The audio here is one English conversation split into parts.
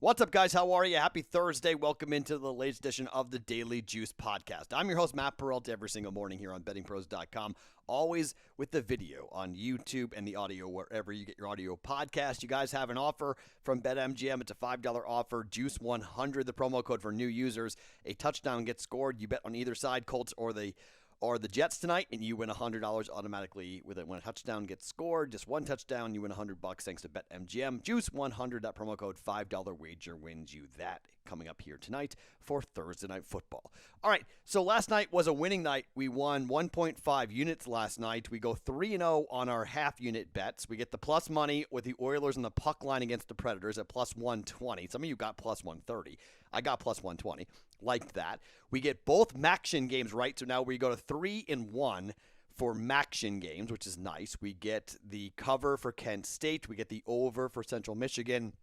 What's up, guys? How are you? Happy Thursday. Welcome into the latest edition of the Daily Juice Podcast. I'm your host, Matt Perrault, every single morning here on BettingPros.com, always with the video on YouTube and the audio wherever you get your audio podcast. You guys have an offer from BetMGM. It's a $5 offer, Juice100, the promo code for new users. A touchdown gets scored. You bet on either side, Colts or the Jets tonight, and you win $100 automatically when a touchdown gets scored. Just one touchdown, you win $100 thanks to BetMGM. Juice100, that promo code, $5 wager wins you that coming up here tonight for Thursday Night Football. All right, so last night was a winning night. We won 1.5 units last night. We go 3-0 on our half-unit bets. We get the plus money with the Oilers and the puck line against the Predators at plus 120. Some of you got plus 130. I got plus 120. Liked that. We get both Maction games right, so now we go to 3-1 for Maction games, which is nice. We get the cover for Kent State. We get the over for Central Michigan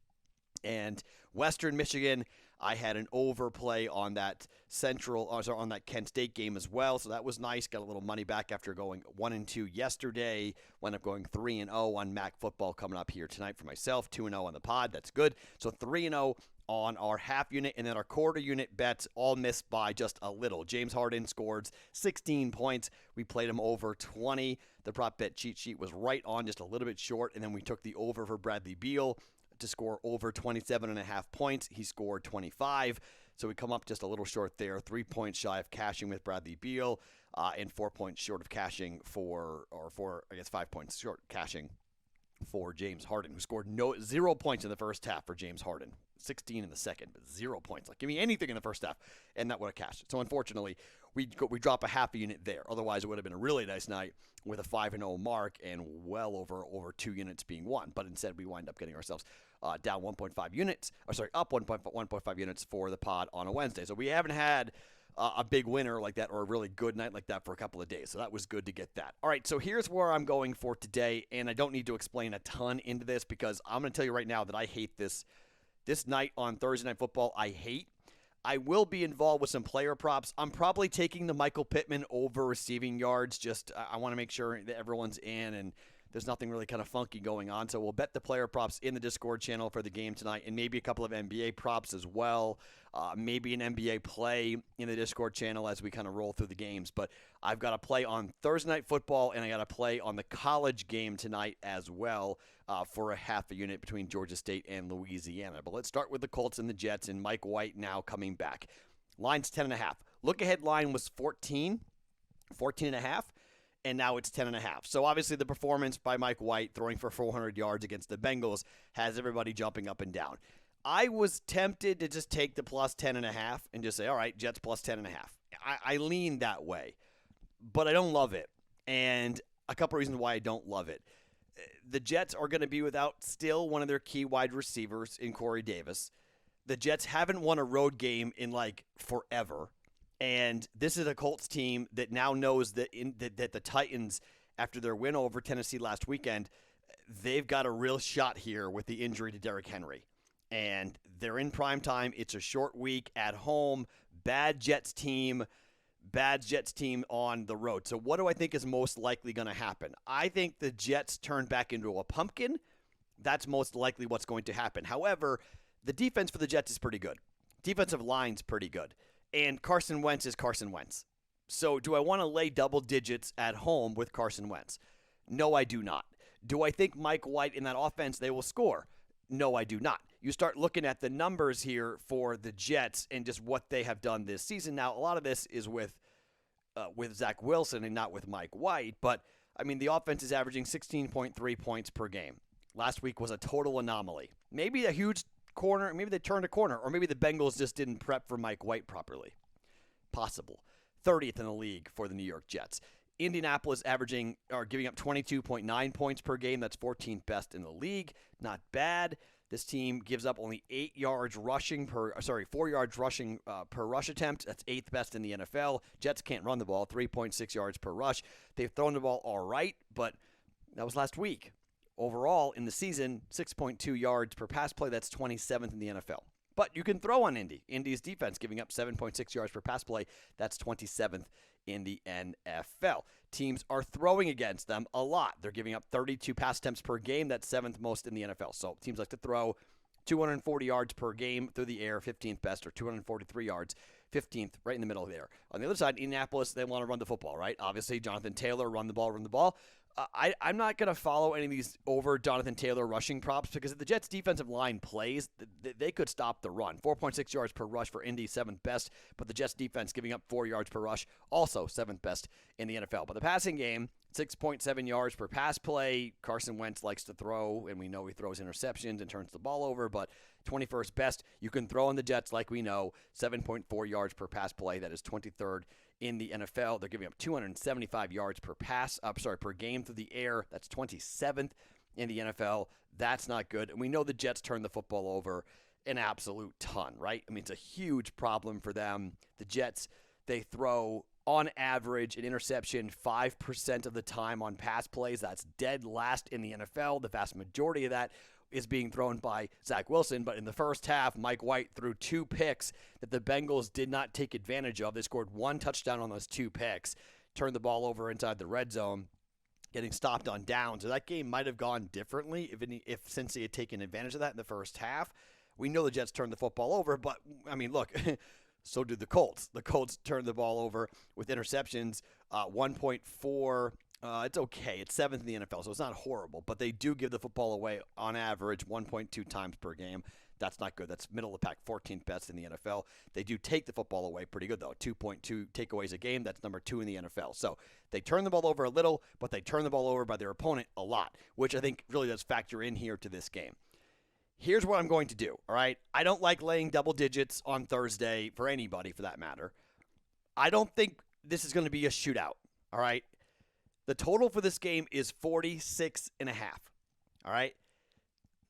and Western Michigan. I had an overplay on that on that Kent State game as well, so that was nice. Got a little money back after going 1-2 yesterday. Wound up going 3-0 on MAC football coming up here tonight for myself. 2-0 on the pod. That's good. So 3-0 on our half unit, and then our quarter unit bets all missed by just a little. James Harden scored 16 points. We played him over 20. The prop bet cheat sheet was right on, just a little bit short, and then we took the over for Bradley Beal to score over 27.5 points. He scored 25, so we come up just a little short there. 3 points shy of cashing with Bradley Beal, and 4 points short of cashing 5 points short cashing for James Harden, who scored 0 points in the first half for James Harden. 16 in the second, but 0 points. Like, give me anything in the first half, and that would have cashed. So, unfortunately, we drop a half a unit there. Otherwise, it would have been a really nice night with a 5-0 mark and well over 2 units being won. But instead, we wind up getting ourselves down 1.5 units, up 1.5 units for the pod on a Wednesday. So, we haven't had a big winner like that or a really good night like that for a couple of days. So that was good to get that. All right, so here's where I'm going for today, and I don't need to explain a ton into this because I'm going to tell you right now that I hate this night on Thursday Night Football. I will be involved with some player props. I'm probably taking the Michael Pittman over receiving yards. Just I want to make sure that everyone's in and there's nothing really kind of funky going on. So we'll bet the player props in the Discord channel for the game tonight, and maybe a couple of NBA props as well. Maybe an NBA play in the Discord channel as we kind of roll through the games. But I've got a play on Thursday Night Football, and I got a play on the college game tonight as well for a half a unit between Georgia State and Louisiana. But let's start with the Colts and the Jets, and Mike White now coming back. Line's 10.5. Look-ahead line was 14.5. And now it's 10.5. So obviously the performance by Mike White throwing for 400 yards against the Bengals has everybody jumping up and down. I was tempted to just take the plus 10.5 and just say, all right, Jets plus 10.5. I lean that way, but I don't love it. And a couple reasons why I don't love it. The Jets are going to be without still one of their key wide receivers in Corey Davis. The Jets haven't won a road game in like forever. And this is a Colts team that now knows that that the Titans, after their win over Tennessee last weekend, they've got a real shot here with the injury to Derrick Henry. And they're in prime time. It's a short week at home. Bad Jets team on the road. So what do I think is most likely going to happen? I think the Jets turn back into a pumpkin. That's most likely what's going to happen. However, the defense for the Jets is pretty good. Defensive line's pretty good. And Carson Wentz is Carson Wentz. So do I want to lay double digits at home with Carson Wentz? No, I do not. Do I think Mike White in that offense, they will score? No, I do not. You start looking at the numbers here for the Jets and just what they have done this season. Now, a lot of this is with Zach Wilson and not with Mike White. But, I mean, the offense is averaging 16.3 points per game. Last week was a total anomaly. Maybe a huge corner, maybe they turned a corner, or maybe the Bengals just didn't prep for Mike White properly. Possible. 30th in the league for the New York Jets. Indianapolis giving up 22.9 points per game. That's 14th best in the league. Not bad. This team gives up only 4 yards rushing per rush attempt. That's 8th best in the NFL. Jets can't run the ball. 3.6 yards per rush. They've thrown the ball all right, but that was last week. Overall, in the season, 6.2 yards per pass play. That's 27th in the NFL. But you can throw on Indy. Indy's defense giving up 7.6 yards per pass play. That's 27th in the NFL. Teams are throwing against them a lot. They're giving up 32 pass attempts per game. That's 7th most in the NFL. So teams like to throw. 240 yards per game through the air, 15th best, or 243 yards, 15th, right in the middle there. On the other side, Indianapolis, they want to run the football, right? Obviously, Jonathan Taylor, run the ball, run the ball. I'm not going to follow any of these over Jonathan Taylor rushing props because if the Jets' defensive line plays, they could stop the run. 4.6 yards per rush for Indy, 7th best, but the Jets' defense giving up 4 yards per rush, also 7th best in the NFL. But the passing game, 6.7 yards per pass play. Carson Wentz likes to throw, and we know he throws interceptions and turns the ball over, but 21st best. You can throw on the Jets like we know, 7.4 yards per pass play. That is 23rd in the NFL. They're giving up 275 yards per game through the air. That's 27th in the NFL. That's not good. And we know the Jets turn the football over an absolute ton, right? I mean, it's a huge problem for them. The Jets, they throw on average an interception 5% of the time on pass plays. That's dead last in the NFL. The vast majority of that is being thrown by Zach Wilson, but in the first half, Mike White threw 2 picks that the Bengals did not take advantage of. They scored 1 touchdown on those 2 picks, turned the ball over inside the red zone, getting stopped on downs. So that game might have gone differently if Cincy had taken advantage of that in the first half. We know the Jets turned the football over, but, I mean, look, so did the Colts. The Colts turned the ball over with interceptions, 1.4. It's okay. It's 7th in the NFL, so it's not horrible. But they do give the football away on average 1.2 times per game. That's not good. That's middle of the pack, 14th best in the NFL. They do take the football away pretty good, though. 2.2 takeaways a game. That's number 2 in the NFL. So they turn the ball over a little, but they turn the ball over by their opponent a lot, which I think really does factor in here to this game. Here's what I'm going to do, all right? I don't like laying double digits on Thursday for anybody, for that matter. I don't think this is going to be a shootout, all right? The total for this game is 46.5, all right?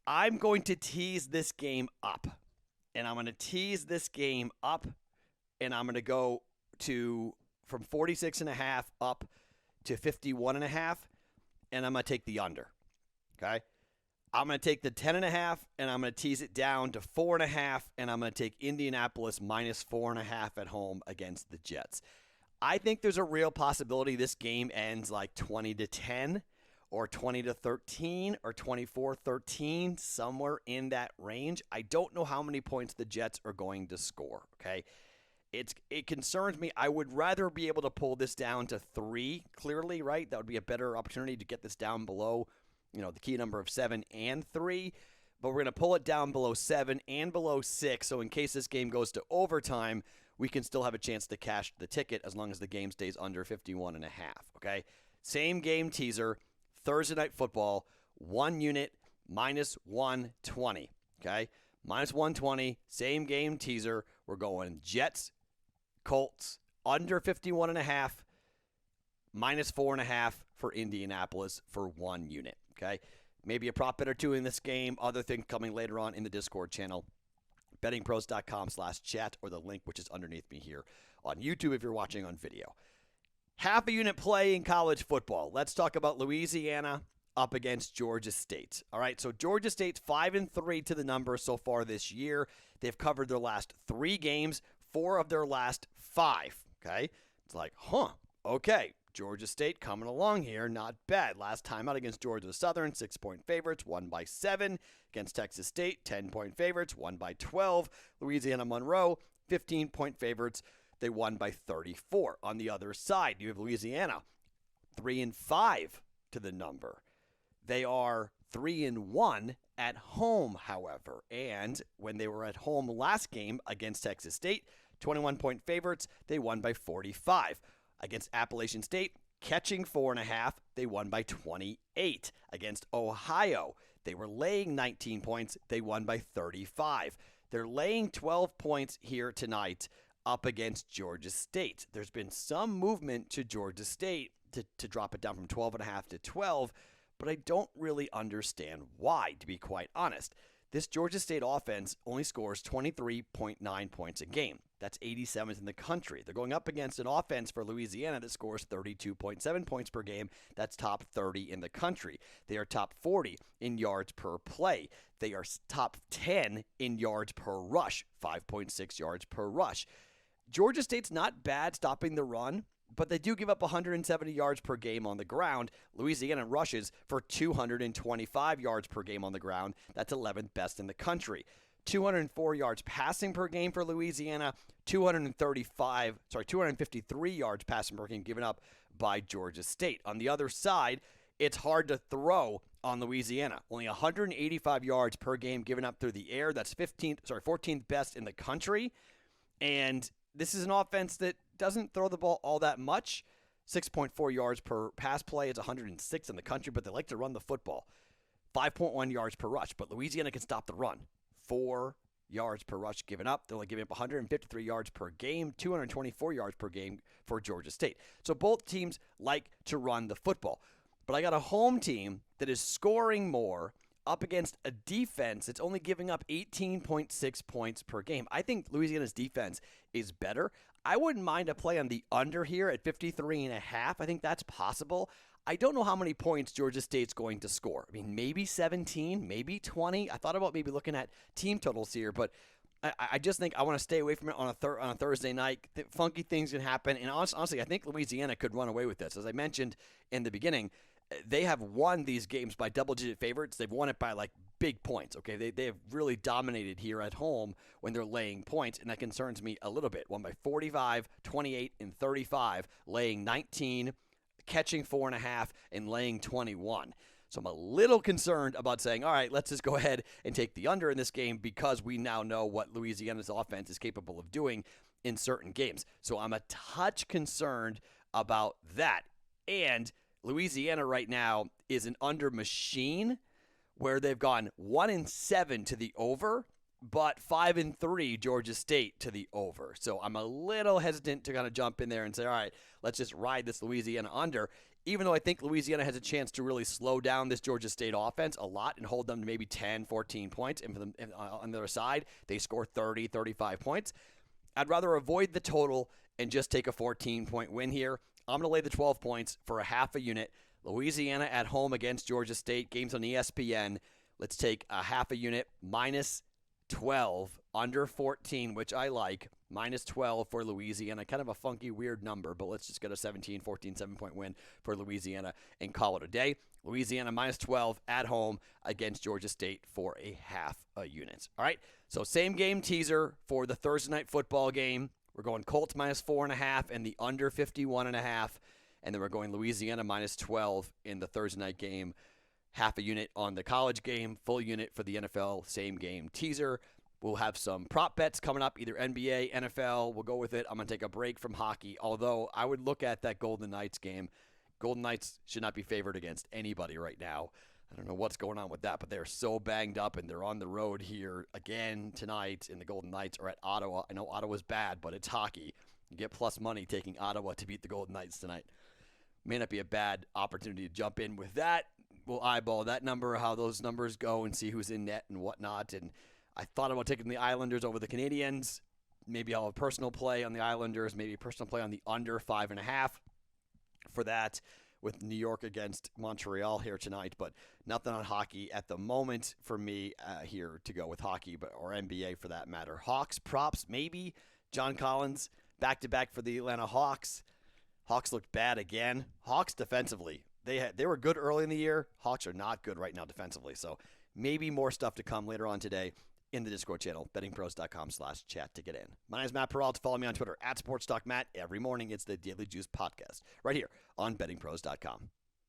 I'm going to tease this game up, and I'm going to tease this game up, and I'm going to go from 46.5 up to 51.5, and I'm going to take the under, okay? I'm going to take the 10.5, and I'm going to tease it down to 4.5, and I'm going to take Indianapolis minus 4.5 at home against the Jets. I think there's a real possibility this game ends like 20-10 or 20-13 or 24-13, somewhere in that range. I don't know how many points the Jets are going to score, okay? It concerns me. I would rather be able to pull this down to 3, clearly, right? That would be a better opportunity to get this down below, the key number of 7 and 3. But we're going to pull it down below 7 and below 6, so in case this game goes to overtime, we can still have a chance to cash the ticket as long as the game stays under 51.5, okay? Same game teaser, Thursday Night Football, 1 unit, minus 120, okay? Minus 120, same game teaser. We're going Jets, Colts, under 51.5, minus 4.5 for Indianapolis for 1 unit, okay? Maybe a prop bet or 2 in this game. Other things coming later on in the Discord channel. BettingPros.com/chat or the link which is underneath me here on YouTube if you're watching on video. Half a unit play in college football. Let's talk about Louisiana up against Georgia State. All right, so Georgia State's 5-3 to the number so far this year. They've covered their last 3 games, 4 of their last 5. Okay, it's like, okay. Georgia State coming along here, not bad. Last time out against Georgia Southern, 6-point favorites, won by 7. Against Texas State, 10-point favorites, won by 12. Louisiana Monroe, 15-point favorites, they won by 34. On the other side, you have Louisiana, 3-5 to the number. They are 3-1 at home, however. And when they were at home last game against Texas State, 21-point favorites, they won by 45. Against Appalachian State, catching 4.5, they won by 28. Against Ohio, they were laying 19 points, they won by 35. They're laying 12 points here tonight up against Georgia State. There's been some movement to Georgia State to drop it down from 12.5 to 12, but I don't really understand why, to be quite honest. This Georgia State offense only scores 23.9 points a game. That's 87th in the country. They're going up against an offense for Louisiana that scores 32.7 points per game. That's top 30 in the country. They are top 40 in yards per play. They are top 10 in yards per rush, 5.6 yards per rush. Georgia State's not bad stopping the run, but they do give up 170 yards per game on the ground. Louisiana rushes for 225 yards per game on the ground. That's 11th best in the country. 204 yards passing per game for Louisiana, 253 yards passing per game given up by Georgia State. On the other side, it's hard to throw on Louisiana. Only 185 yards per game given up through the air. That's 14th best in the country. And this is an offense that doesn't throw the ball all that much. 6.4 yards per pass play. It's 106 in the country, but they like to run the football. 5.1 yards per rush, but Louisiana can stop the run. 4 yards per rush given up. They're only giving up 153 yards per game, 224 yards per game for Georgia State. So both teams like to run the football. But I got a home team that is scoring more up against a defense that's only giving up 18.6 points per game. I think Louisiana's defense is better. I wouldn't mind a play on the under here at 53.5. I think that's possible. I don't know how many points Georgia State's going to score. I mean, maybe 17, maybe 20. I thought about maybe looking at team totals here, but I just think I want to stay away from it on a Thursday night. Funky things can happen, and honestly, I think Louisiana could run away with this. As I mentioned in the beginning, they have won these games by double-digit favorites. They've won it by, like, big points, okay? They have really dominated here at home when they're laying points, and that concerns me a little bit. Won by 45, 28, and 35, laying 19, catching 4.5, and laying 21. So I'm a little concerned about saying, all right, let's just go ahead and take the under in this game because we now know what Louisiana's offense is capable of doing in certain games. So I'm a touch concerned about that. And Louisiana right now is an under machine where they've gone 1-7 to the over, but 5-3 Georgia State to the over. So I'm a little hesitant to kind of jump in there and say, all right, let's just ride this Louisiana under, even though I think Louisiana has a chance to really slow down this Georgia State offense a lot and hold them to maybe 10, 14 points. And for them, on the other side, they score 30, 35 points. I'd rather avoid the total and just take a 14-point win here. I'm going to lay the 12 points for a half a unit. Louisiana at home against Georgia State. Games on ESPN. Let's take a half a unit, minus 12, under 14, which I like. Minus 12 for Louisiana. Kind of a funky, weird number, but let's just get a 17, 14, 7-point win for Louisiana and call it a day. Louisiana minus 12 at home against Georgia State for a half a unit. All right, so same game teaser for the Thursday night football game. We're going Colts minus 4.5 and the under 51.5. And then we're going Louisiana minus 12 in the Thursday night game. Half a unit on the college game, full unit for the NFL, same game teaser. We'll have some prop bets coming up, either NBA, NFL. We'll go with it. I'm going to take a break from hockey, although I would look at that Golden Knights game. Golden Knights should not be favored against anybody right now. I don't know what's going on with that, but they're so banged up, and they're on the road here again tonight, and the Golden Knights are at Ottawa. I know Ottawa's bad, but it's hockey. You get plus money taking Ottawa to beat the Golden Knights tonight. May not be a bad opportunity to jump in with that. We'll eyeball that number, how those numbers go, and see who's in net and whatnot. And I thought about taking the Islanders over the Canadiens. Maybe I'll have a personal play on the Islanders, maybe a personal play on the under 5.5 for that, with New York against Montreal here tonight, but nothing on hockey at the moment for me here to go with hockey, or NBA for that matter. Hawks props, maybe. John Collins, back-to-back for the Atlanta Hawks. Hawks looked bad again. Hawks defensively, they were good early in the year. Hawks are not good right now defensively, so maybe more stuff to come later on today in the Discord channel, bettingpros.com/chat to get in. My name is Matt Perrault. Follow me on Twitter @SportsTalkMatt. Every morning, it's the Daily Juice podcast right here on bettingpros.com.